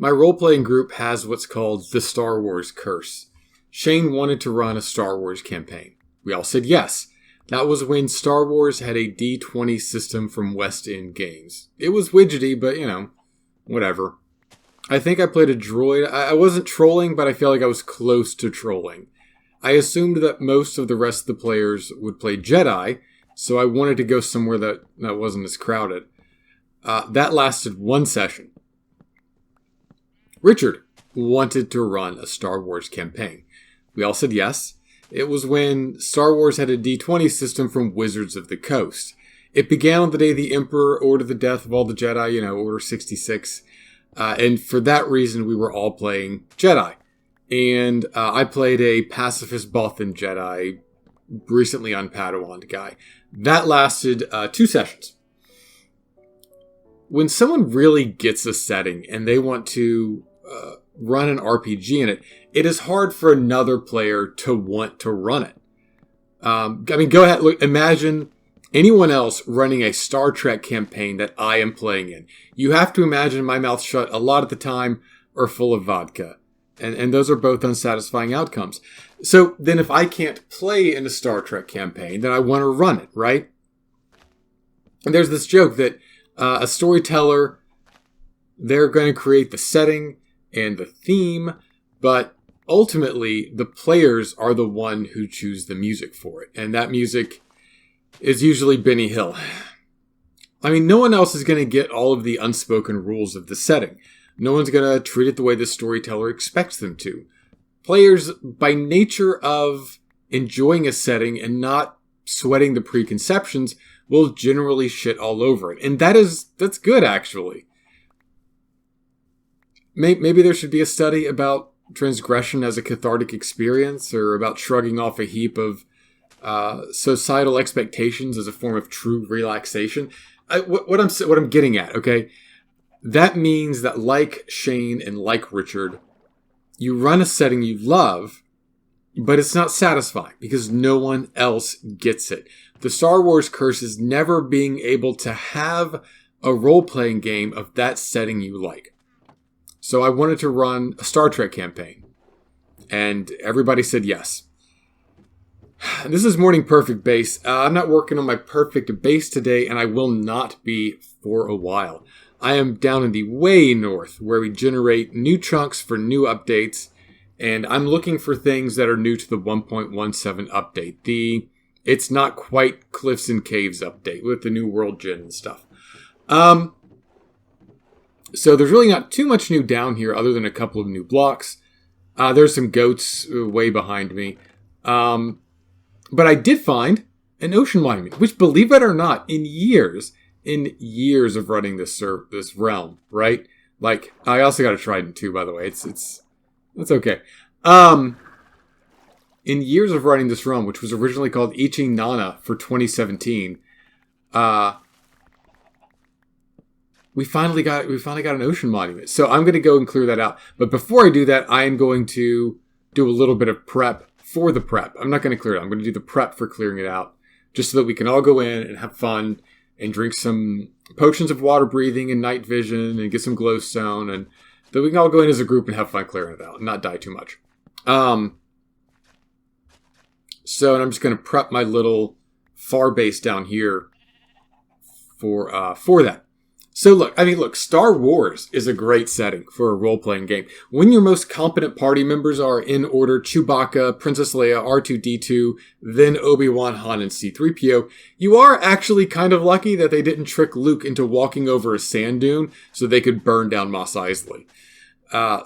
My role-playing group has what's called the Star Wars Curse. Shane wanted to run a Star Wars campaign. We all said yes. That was when Star Wars had a D20 system from West End Games. It was widgety, but, whatever. I think I played a droid. I wasn't trolling, but I feel like I was close to trolling. I assumed that most of the rest of the players would play Jedi, so I wanted to go somewhere that wasn't as crowded. That lasted one session. Richard wanted to run a Star Wars campaign. We all said yes. It was when Star Wars had a D20 system from Wizards of the Coast. It began on the day the Emperor ordered the death of all the Jedi, Order 66. And for that reason, we were all playing Jedi. And I played a pacifist Bothan Jedi, recently on Padawan guy. That lasted 2 sessions. When someone really gets a setting and they want to run an RPG in it, it is hard for another player to want to run it. Go ahead. Look, imagine anyone else running a Star Trek campaign that I am playing in. You have to imagine my mouth shut a lot of the time or full of vodka. And those are both unsatisfying outcomes. So then if I can't play in a Star Trek campaign, then I want to run it, right? And there's this joke that a storyteller, they're going to create the setting and the theme, but ultimately the players are the one who choose the music for it. And that music is usually Benny Hill. No one else is going to get all of the unspoken rules of the setting. No one's going to treat it the way the storyteller expects them to. Players, by nature of enjoying a setting and not sweating the preconceptions, will generally shit all over it. And that's good, actually. Maybe there should be a study about transgression as a cathartic experience, or about shrugging off a heap of societal expectations as a form of true relaxation. What I'm getting at, okay? That means that, like Shane and like Richard, you run a setting you love, but it's not satisfying because no one else gets it. The Star Wars curse is never being able to have a role-playing game of that setting you like. So I wanted to run a Star Trek campaign, and everybody said yes. This is Morning Perfect Base. I'm not working on my perfect base today, and I will not be for a while. I am down in the way north, where we generate new chunks for new updates, and I'm looking for things that are new to the 1.17 update. It's not quite Cliffs and Caves update with the new world gen and stuff. So there's really not too much new down here other than a couple of new blocks. There's some goats way behind me. But I did find an ocean monument, which, believe it or not, in years of running this realm, right? Like, I also got a trident too, by the way. It's okay. In years of running this realm, which was originally called Ichi Nana for 2017, we finally got an ocean monument. So I'm going to go and clear that out. But before I do that, I am going to do a little bit of prep for the prep. I'm not going to clear it out. I'm going to do the prep for clearing it out, just so that we can all go in and have fun and drink some potions of water breathing and night vision and get some glowstone, and then we can all go in as a group and have fun clearing it out and not die too much. So I'm just going to prep my little far base down here for that. So look, Star Wars is a great setting for a role-playing game. When your most competent party members are in order Chewbacca, Princess Leia, R2-D2, then Obi-Wan, Han, and C-3PO, you are actually kind of lucky that they didn't trick Luke into walking over a sand dune so they could burn down Mos Eisley.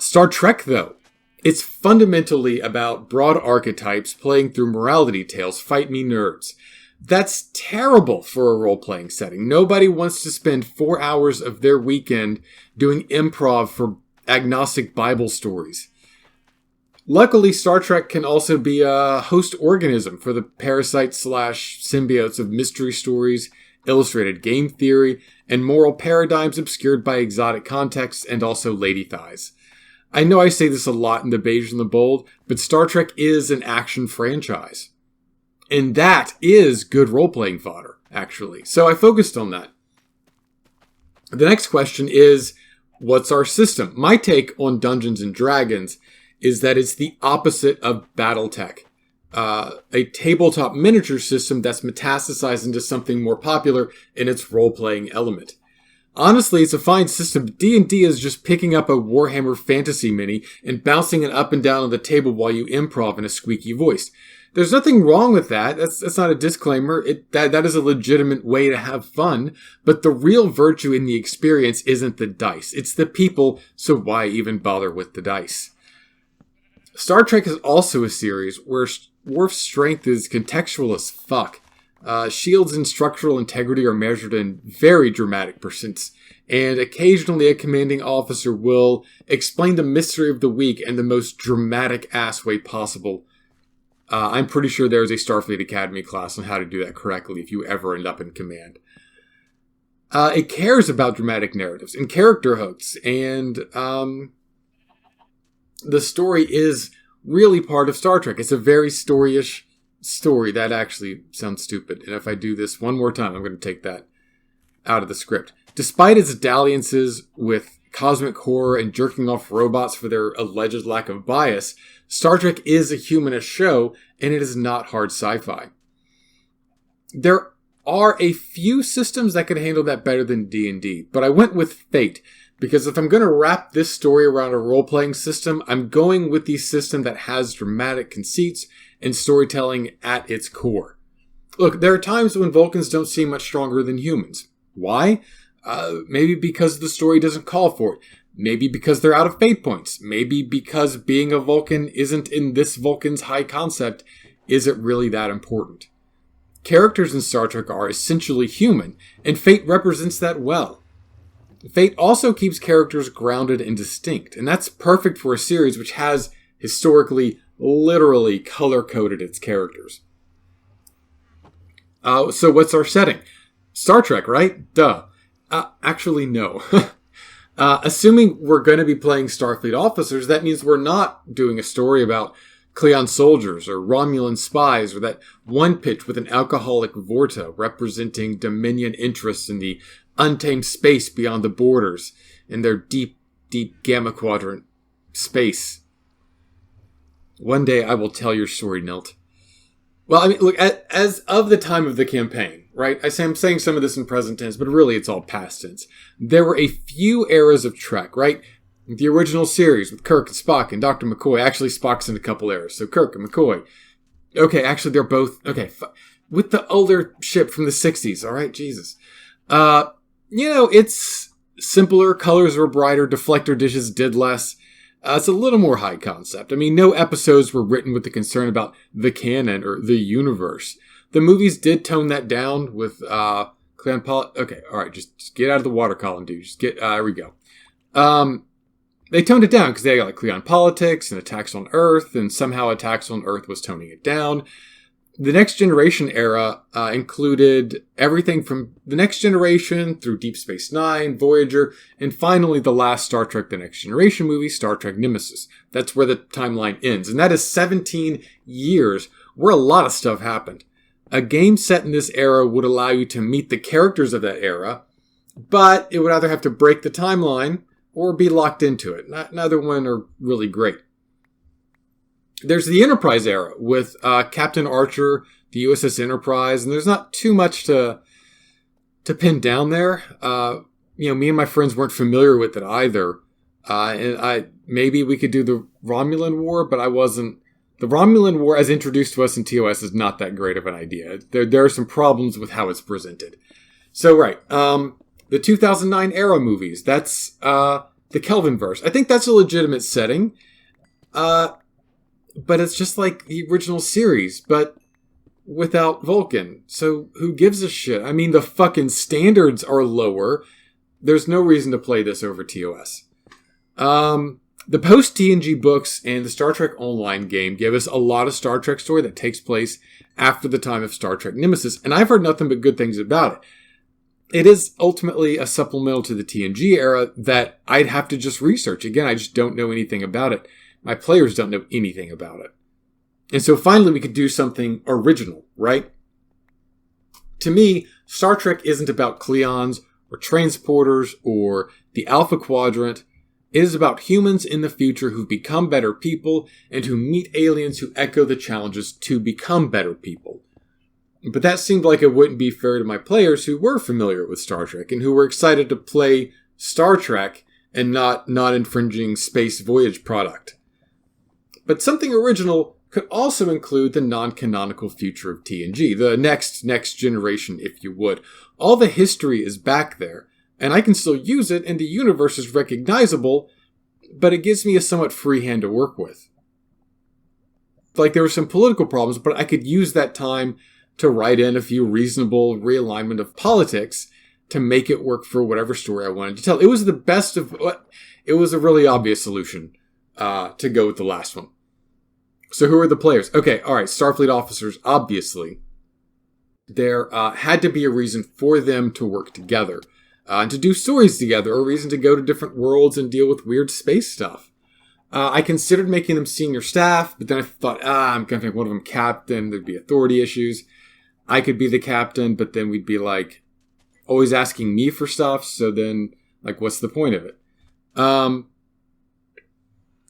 Star Trek, though, it's fundamentally about broad archetypes playing through morality tales. Fight me, nerds. That's terrible for a role-playing setting. Nobody wants to spend 4 hours of their weekend doing improv for agnostic Bible stories. Luckily, Star Trek can also be a host organism for the parasites/symbiotes of mystery stories, illustrated game theory, and moral paradigms obscured by exotic contexts and also lady thighs. I know I say this a lot in the Beige and the Bold, but Star Trek is an action franchise. And that is good role-playing fodder, actually. So I focused on that. The next question is, What's our system? My take on Dungeons and Dragons is that it's the opposite of Battletech. A tabletop miniature system that's metastasized into something more popular in its role-playing element. Honestly, it's a fine system. D&D is just picking up a Warhammer Fantasy Mini and bouncing it up and down on the table while you improv in a squeaky voice. There's nothing wrong with that. That's not a disclaimer. That is a legitimate way to have fun. But the real virtue in the experience isn't the dice. It's the people, so why even bother with the dice? Star Trek is also a series where Worf's strength is contextual as fuck. Shields and structural integrity are measured in very dramatic percents, and occasionally a commanding officer will explain the mystery of the week in the most dramatic ass way possible. I'm pretty sure there's a Starfleet Academy class on how to do that correctly if you ever end up in command. It cares about dramatic narratives and character hooks, and the story is really part of Star Trek. It's a very storyish story. That actually sounds stupid, and if I do this one more time, I'm going to take that out of the script. Despite its dalliances with cosmic horror and jerking off robots for their alleged lack of bias, Star Trek is a humanist show, and it is not hard sci-fi. There are a few systems that could handle that better than D&D, but I went with Fate, because if I'm going to wrap this story around a role-playing system, I'm going with the system that has dramatic conceits and storytelling at its core. Look, there are times when Vulcans don't seem much stronger than humans. Why? Maybe because the story doesn't call for it. Maybe because they're out of fate points. Maybe because being a Vulcan isn't in this Vulcan's high concept isn't really that important. Characters in Star Trek are essentially human, and Fate represents that well. Fate also keeps characters grounded and distinct, and that's perfect for a series which has, historically, literally color-coded its characters. So what's our setting? Star Trek, right? Duh. Actually, no. Assuming we're going to be playing Starfleet officers, that means we're not doing a story about Klingon soldiers or Romulan spies or that one pitch with an alcoholic Vorta representing Dominion interests in the untamed space beyond the borders in their deep, deep Gamma Quadrant space. One day I will tell your story, Nilt. Well, I mean, look, as of the time of the campaign, right? I'm saying some of this in present tense, but really it's all past tense. There were a few eras of Trek, right? The original series with Kirk and Spock and Dr. McCoy. Actually, Spock's in a couple eras, so Kirk and McCoy. Okay, actually, they're both... Okay, with the older ship from the 60s, all right? Jesus. It's simpler, colors were brighter, deflector dishes did less. It's a little more high concept. I mean, no episodes were written with the concern about the canon or the universe. The movies did tone that down with Okay, all right, just get out of the water column, dude. Just get... there we go. They toned it down because they got like Klingon politics and attacks on Earth, and somehow attacks on Earth was toning it down. The Next Generation era included everything from The Next Generation through Deep Space Nine, Voyager, and finally the last Star Trek The Next Generation movie, Star Trek Nemesis. That's where the timeline ends. And that is 17 years where a lot of stuff happened. A game set in this era would allow you to meet the characters of that era, but it would either have to break the timeline or be locked into it. Neither one are really great. There's the Enterprise era with Captain Archer, the USS Enterprise, and there's not too much to pin down there. Me and my friends weren't familiar with it either. Maybe we could do the Romulan War, but I wasn't. The Romulan War, as introduced to us in TOS, is not that great of an idea. There are some problems with how it's presented. So, right. The 2009 era movies, that's the Kelvinverse. I think that's a legitimate setting. But it's just like the original series, but without Vulcan. So who gives a shit? I mean, the fucking standards are lower. There's no reason to play this over TOS. The post-TNG books and the Star Trek Online game give us a lot of Star Trek story that takes place after the time of Star Trek Nemesis, and I've heard nothing but good things about it. It is ultimately a supplemental to the TNG era that I'd have to just research. Again, I just don't know anything about it. My players don't know anything about it. And so finally we could do something original, right? To me, Star Trek isn't about Klingons or transporters or the Alpha Quadrant. It is about humans in the future who've become better people and who meet aliens who echo the challenges to become better people. But that seemed like it wouldn't be fair to my players who were familiar with Star Trek and who were excited to play Star Trek and not infringing space voyage product. But something original could also include the non-canonical future of TNG, the next generation, if you would. All the history is back there, and I can still use it, and the universe is recognizable, but it gives me a somewhat free hand to work with. Like, there were some political problems, but I could use that time to write in a few reasonable realignment of politics to make it work for whatever story I wanted to tell. It was the best of what... It was a really obvious solution to go with the last one. So who are the players? Okay, alright, Starfleet officers, obviously. There had to be a reason for them to work together. And to do stories together, a reason to go to different worlds and deal with weird space stuff. I considered making them senior staff, but then I thought, I'm going to make one of them captain, there'd be authority issues. I could be the captain, but then we'd be like, always asking me for stuff, so then, like, what's the point of it?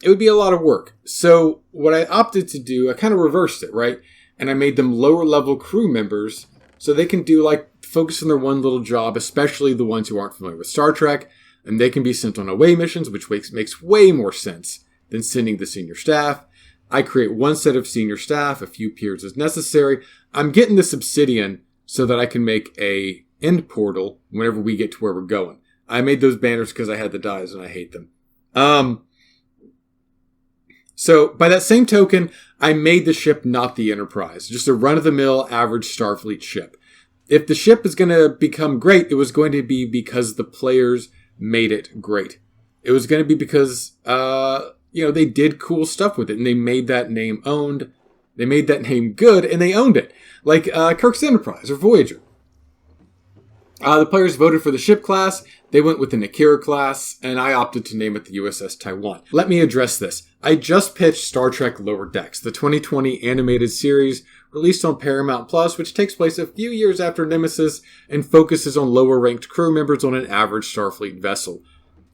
It would be a lot of work. So what I opted to do, I kind of reversed it, right? And I made them lower level crew members so they can do, like, focus on their one little job, especially the ones who aren't familiar with Star Trek, and they can be sent on away missions, which makes way more sense than sending the senior staff. I create one set of senior staff, a few peers as necessary. I'm getting this obsidian so that I can make a end portal whenever we get to where we're going. I made those banners because I had the dies and I hate them. So by that same token, I made the ship not the Enterprise, just a run-of-the-mill average Starfleet ship. If the ship is going to become great, it was going to be because the players made it great. It was going to be because, they did cool stuff with it, and they made that name owned. They made that name good, and they owned it. Like Kirk's Enterprise or Voyager. The players voted for the ship class. They went with the Nakira class, and I opted to name it the USS Taiwan. Let me address this. I just pitched Star Trek Lower Decks, the 2020 animated series released on Paramount Plus, which takes place a few years after Nemesis and focuses on lower-ranked crew members on an average Starfleet vessel.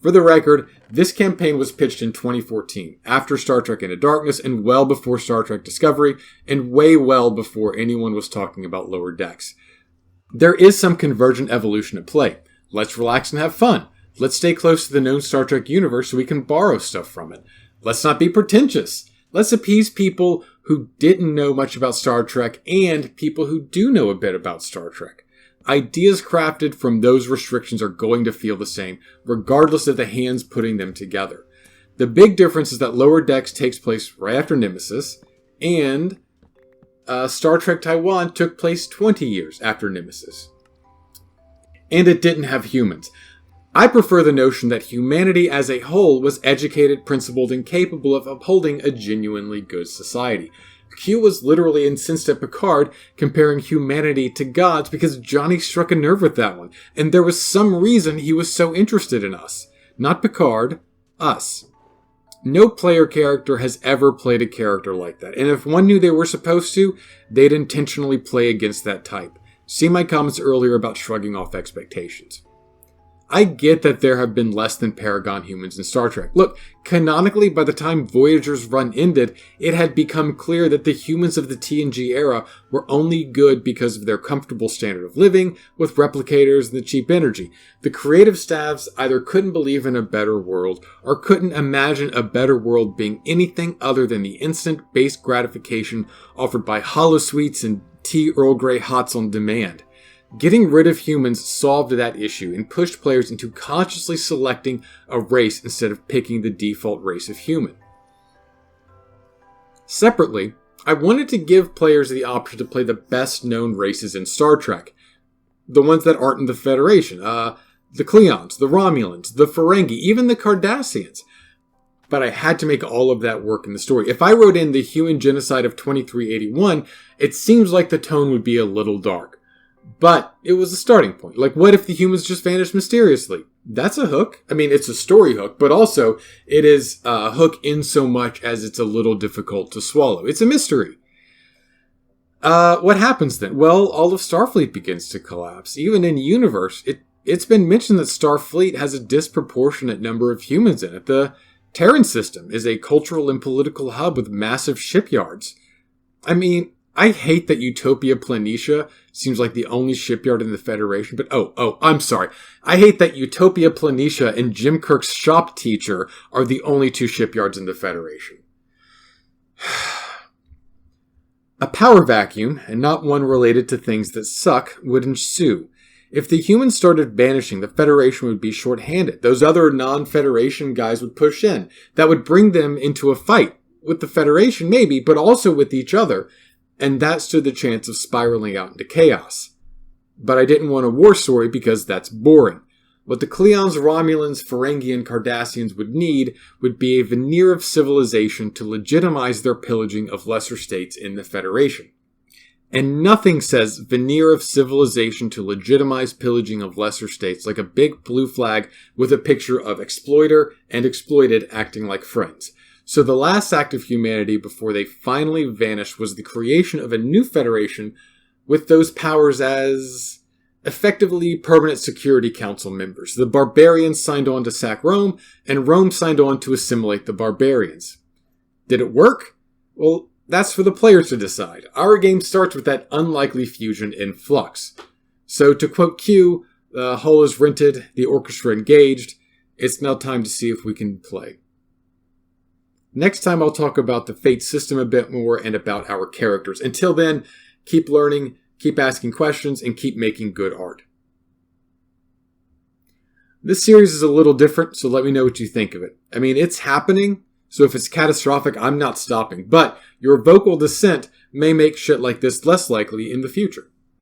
For the record, this campaign was pitched in 2014, after Star Trek Into Darkness and well before Star Trek Discovery, and way well before anyone was talking about Lower Decks. There is some convergent evolution at play. Let's relax and have fun. Let's stay close to the known Star Trek universe so we can borrow stuff from it. Let's not be pretentious. Let's appease people who didn't know much about Star Trek and people who do know a bit about Star Trek. Ideas crafted from those restrictions are going to feel the same, regardless of the hands putting them together. The big difference is that Lower Decks takes place right after Nemesis, and Star Trek Taiwan took place 20 years after Nemesis. And it didn't have humans. I prefer the notion that humanity as a whole was educated, principled, and capable of upholding a genuinely good society. Q was literally incensed at Picard comparing humanity to gods because Johnny struck a nerve with that one. And there was some reason he was so interested in us. Not Picard, us. No player character has ever played a character like that. And if one knew they were supposed to, they'd intentionally play against that type. See my comments earlier about shrugging off expectations. I get that there have been less than Paragon humans in Star Trek. Look, canonically, by the time Voyager's run ended, it had become clear that the humans of the TNG era were only good because of their comfortable standard of living, with replicators and the cheap energy. The creative staffs either couldn't believe in a better world, or couldn't imagine a better world being anything other than the instant base gratification offered by holosuites and tea Earl Grey hots on demand. Getting rid of humans solved that issue and pushed players into consciously selecting a race instead of picking the default race of human. Separately, I wanted to give players the option to play the best known races in Star Trek. The ones that aren't in the Federation. The Klingons, the Romulans, the Ferengi, even the Cardassians. But I had to make all of that work in the story. If I wrote in the human genocide of 2381, it seems like the tone would be a little dark. But it was a starting point. Like, what if the humans just vanished mysteriously? That's a hook. I mean, it's a story hook, but also it is a hook in so much as it's a little difficult to swallow. It's a mystery. What happens then? Well, all of Starfleet begins to collapse. Even in universe, it's been mentioned that Starfleet has a disproportionate number of humans in it. The Terran system is a cultural and political hub with massive shipyards. I mean, I hate that Utopia Planitia seems like the only shipyard in the Federation, but I'm sorry. I hate that Utopia Planitia and Jim Kirk's shop teacher are the only two shipyards in the Federation. A power vacuum, and not one related to things that suck, would ensue. If the humans started vanishing, the Federation would be short-handed. Those other non-Federation guys would push in. That would bring them into a fight. With the Federation, maybe, but also with each other. And that stood the chance of spiraling out into chaos. But I didn't want a war story because that's boring. What the Cleons, Romulans, Ferengi, and Cardassians would need would be a veneer of civilization to legitimize their pillaging of lesser states in the Federation. And nothing says veneer of civilization to legitimize pillaging of lesser states like a big blue flag with a picture of exploiter and exploited acting like friends. So the last act of humanity before they finally vanished was the creation of a new federation with those powers as effectively permanent Security Council members. The barbarians signed on to sack Rome, and Rome signed on to assimilate the barbarians. Did it work? Well, that's for the players to decide. Our game starts with that unlikely fusion in flux. So to quote Q, the hull is rented, the orchestra engaged. It's now time to see if we can play. Next time I'll talk about the Fate system a bit more and about our characters. Until then, keep learning, keep asking questions, and keep making good art. This series is a little different, so let me know what you think of it. I mean, it's happening, so if it's catastrophic, I'm not stopping. But your vocal dissent may make shit like this less likely in the future.